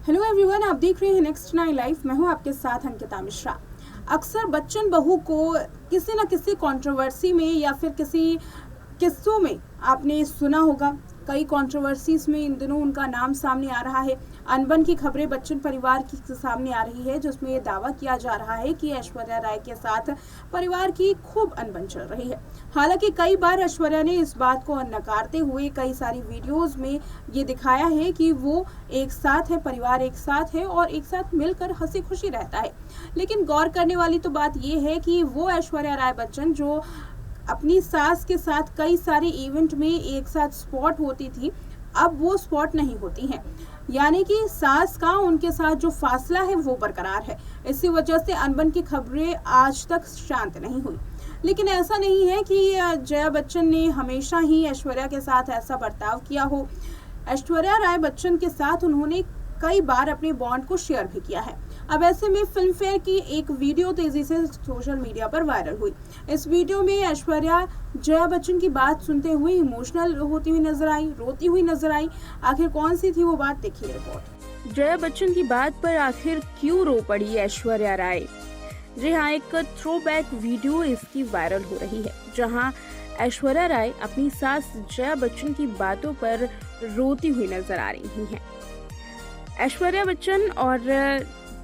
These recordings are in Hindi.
हेलो एवरीवन, आप देख रहे हैं नेक्स्ट 9 लाइफ। मैं हूं आपके साथ अंकिता मिश्रा। अक्सर बच्चन बहू को किसी न किसी कंट्रोवर्सी में या फिर किसी किस्सों में आपने सुना होगा। कई कंट्रोवर्सीज में इन दिनों उनका नाम सामने आ रहा है। अनबन की खबरें बच्चन परिवार की सामने आ रही है, जिसमें ये दावा किया जा रहा है कि ऐश्वर्या राय के साथ परिवार की खूब अनबन चल रही है। हालांकि कई बार ऐश्वर्या ने इस बात को नकारते हुए कई सारी वीडियोस में ये दिखाया है कि वो एक साथ है, परिवार एक साथ है और एक साथ मिलकर हंसी खुशी रहता है। लेकिन गौर करने वाली तो बात ये है कि वो ऐश्वर्या राय बच्चन जो अपनी सास के साथ कई सारे इवेंट में एक साथ स्पॉट होती थी, अब वो स्पॉट नहीं होती हैं। यानी कि सास का उनके साथ जो फासला है वो बरकरार है। इसी वजह से अनबन की खबरें आज तक शांत नहीं हुई। लेकिन ऐसा नहीं है कि जया बच्चन ने हमेशा ही ऐश्वर्या के साथ ऐसा बर्ताव किया हो। ऐश्वर्या राय बच्चन के साथ उन्होंने कई बार अपने बॉन्ड को शेयर भी किया है। अब ऐसे में फिल्म फेयर की एक वीडियो तेजी से सोशल मीडिया पर वायरल हुई। इस वीडियो में ऐश्वर्या जया बच्चन की बात सुनते हुए इमोशनल होती हुई नजर आई, रोती हुई नजर आई। आखिर कौन सी थी वो बात, देखिए रिपोर्ट। जया बच्चन की बात पर आखिर क्यों रो पड़ी ऐश्वर्या राय? जी हाँ, एक थ्रोबैक वीडियो इसकी वायरल हो रही है, जहां ऐश्वर्या राय अपनी सास जया बच्चन की बातों पर रोती हुई नजर आ रही हैं। ऐश्वर्या बच्चन और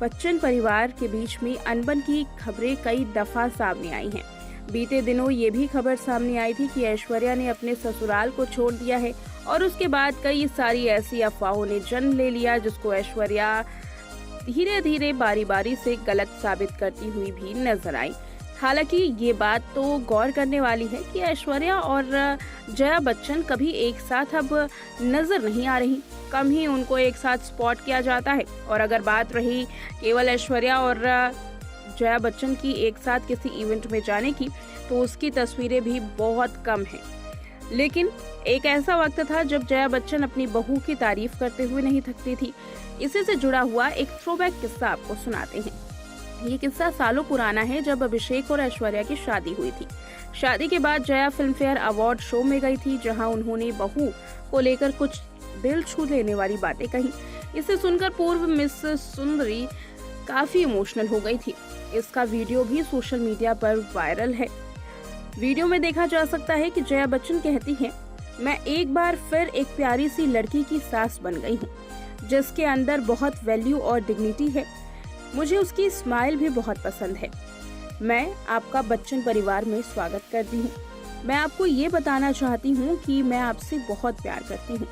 बच्चन परिवार के बीच में अनबन की खबरें कई दफा सामने आई हैं। बीते दिनों ये भी खबर सामने आई थी कि ऐश्वर्या ने अपने ससुराल को छोड़ दिया है और उसके बाद कई सारी ऐसी अफवाहों ने जन्म ले लिया, जिसको ऐश्वर्या धीरे धीरे बारी बारी से गलत साबित करती हुई भी नजर आई। हालांकि ये बात तो गौर करने वाली है कि ऐश्वर्या और जया बच्चन कभी एक साथ अब नजर नहीं आ रही। कम ही उनको एक साथ स्पॉट किया जाता है। और अगर बात रही केवल ऐश्वर्या और जया बच्चन की एक साथ किसी इवेंट में जाने की, तो उसकी तस्वीरें भी बहुत कम हैं। लेकिन एक ऐसा वक्त था जब जया बच्चन अपनी बहू की तारीफ करते हुए नहीं थकती थी। इसी से जुड़ा हुआ एक थ्रोबैक किस्सा आपको सुनाते हैं। ये किस्सा सालों पुराना है, जब अभिषेक और ऐश्वर्या की शादी हुई थी। शादी के बाद Jaya film fair award show में गई थी, जहां उन्होंने बहू को लेकर कुछ दिल छू लेने वाली बातें कही। इसे सुनकर पूर्व मिस सुंदरी काफी इमोशनल हो गई थी। इसका वीडियो भी सोशल मीडिया पर वायरल है। वीडियो में देखा जा सकता है कि जया बच्चन कहती हैं, मैं एक बार फिर एक प्यारी सी लड़की की सास बन गई हूँ, जिसके अंदर बहुत वैल्यू और डिग्निटी है। मुझे उसकी स्माइल भी बहुत पसंद है। मैं आपका बच्चन परिवार में स्वागत करती हूँ। मैं आपको ये बताना चाहती हूँ कि मैं आपसे बहुत प्यार करती हूँ।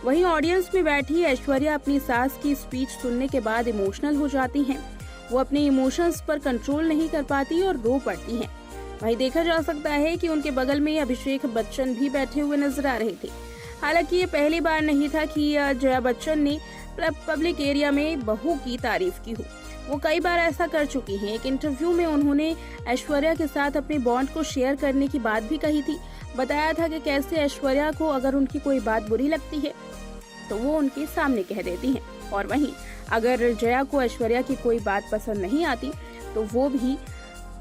वहीं ऑडियंस में बैठी ऐश्वर्या अपनी सास की स्पीच सुनने के बाद इमोशनल हो जाती हैं। वो अपने इमोशंस पर कंट्रोल नहीं कर पाती और रो पड़ती हैं। वहीं देखा जा सकता है कि उनके बगल में अभिषेक बच्चन भी बैठे हुए नजर आ रहे थे। हालांकि ये पहली बार नहीं था कि जया बच्चन ने पब्लिक एरिया में बहू की तारीफ की हो। वो कई बार ऐसा कर चुकी हैं। एक इंटरव्यू में उन्होंने ऐश्वर्या के साथ अपने बॉन्ड को शेयर करने की बात भी कही थी। बताया था कि कैसे ऐश्वर्या को अगर उनकी कोई बात बुरी लगती है तो वो उनके सामने कह देती हैं, और वहीं अगर जया को ऐश्वर्या की कोई बात पसंद नहीं आती तो वो भी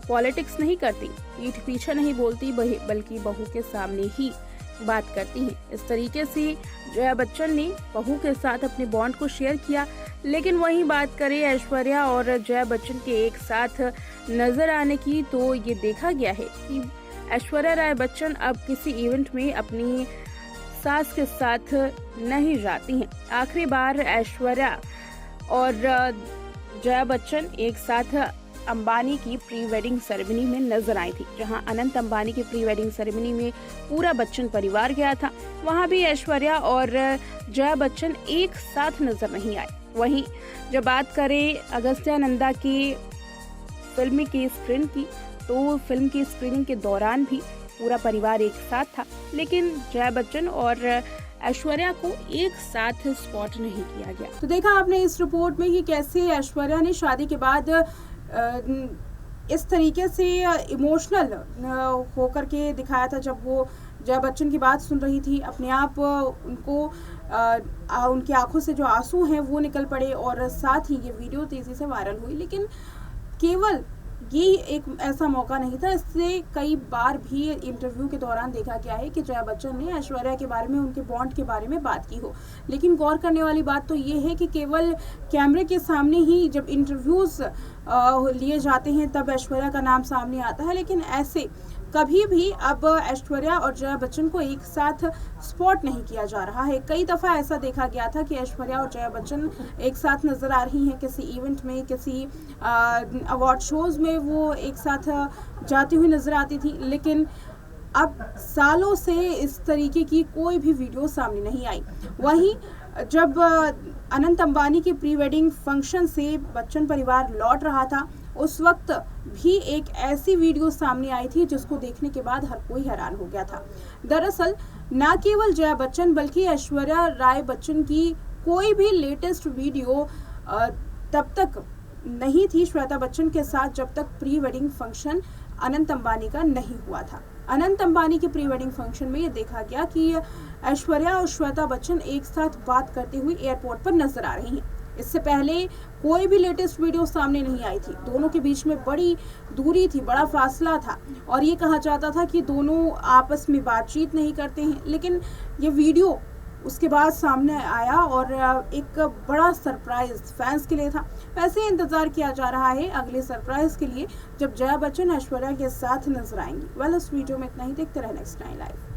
पॉलिटिक्स नहीं करती, पीठ पीछे नहीं बोलती, बल्कि बहू के सामने ही बात करती हैं। इस तरीके से जया बच्चन ने बहू के साथ अपने बॉन्ड को शेयर किया। लेकिन वहीं बात करें ऐश्वर्या और जया बच्चन के एक साथ नजर आने की, तो ये देखा गया है कि ऐश्वर्या राय बच्चन अब किसी इवेंट में अपनी सास के साथ नहीं जाती हैं। आखिरी बार ऐश्वर्या और जया बच्चन एक साथ अंबानी की प्री वेडिंग सेरेमनी में नजर आई थी, जहां अनंत अंबानी की प्री वेडिंग सेरेमनी में पूरा बच्चन परिवार गया था। वहां भी ऐश्वर्या और जया बच्चन एक साथ नजर नहीं आए। वहीं जब बात करें अगस्त्या नंदा की फिल्म की स्क्रीन की, तो फिल्म की स्क्रीनिंग के दौरान भी पूरा परिवार एक साथ था। लेकिन जया बच्चन और ऐश्वर्या को एक साथ स्पॉट नहीं किया गया। तो देखा आपने इस रिपोर्ट में कि कैसे ऐश्वर्या ने शादी के बाद इस तरीके से इमोशनल होकर के दिखाया था। जब वो जया बच्चन की बात सुन रही थी, अपने आप उनको उनकी आंखों से जो आंसू हैं वो निकल पड़े और साथ ही ये वीडियो तेजी से वायरल हुई। लेकिन केवल ये एक ऐसा मौका नहीं था। इससे कई बार भी इंटरव्यू के दौरान देखा गया है कि जया बच्चन ने ऐश्वर्या के बारे में, उनके बॉन्ड के बारे में बात की हो। लेकिन गौर करने वाली बात तो ये है कि केवल कैमरे के सामने ही जब इंटरव्यूज़ लिए जाते हैं तब ऐश्वर्या का नाम सामने आता है, लेकिन ऐसे कभी भी अब ऐश्वर्या और जया बच्चन को एक साथ स्पॉट नहीं किया जा रहा है। कई दफ़ा ऐसा देखा गया था कि ऐश्वर्या और जया बच्चन एक साथ नज़र आ रही हैं, किसी इवेंट में, किसी अवार्ड शोज़ में वो एक साथ जाती हुई नज़र आती थी, लेकिन अब सालों से इस तरीके की कोई भी वीडियो सामने नहीं आई। वहीं जब अनंत अंबानी के प्री वेडिंग फंक्शन से बच्चन परिवार लौट रहा था, उस वक्त भी एक ऐसी वीडियो सामने आई थी जिसको देखने के बाद हर कोई हैरान हो गया था। दरअसल न केवल जया बच्चन बल्कि ऐश्वर्या राय बच्चन की कोई भी लेटेस्ट वीडियो तब तक नहीं थी श्वेता बच्चन के साथ जब तक pre wedding function Anant Ambani का नहीं हुआ था। अनंत अंबानी के प्री वेडिंग फंक्शन में ये देखा गया कि ऐश्वर्या और श्वेता बच्चन एक साथ बात करते हुए एयरपोर्ट पर नजर आ रही हैं। इससे पहले कोई भी लेटेस्ट वीडियो सामने नहीं आई थी। दोनों के बीच में बड़ी दूरी थी, बड़ा फासला था और ये कहा जाता था कि दोनों आपस में बातचीत नहीं करते हैं, लेकिन ये वीडियो उसके बाद सामने आया और एक बड़ा सरप्राइज फैंस के लिए था। वैसे इंतजार किया जा रहा है अगले सरप्राइज के लिए जब जया बच्चन ऐश्वर्या के साथ नजर आएंगी। वेल, इस वीडियो में इतना ही। देखते रहे नेक्स्ट 9 लाइव।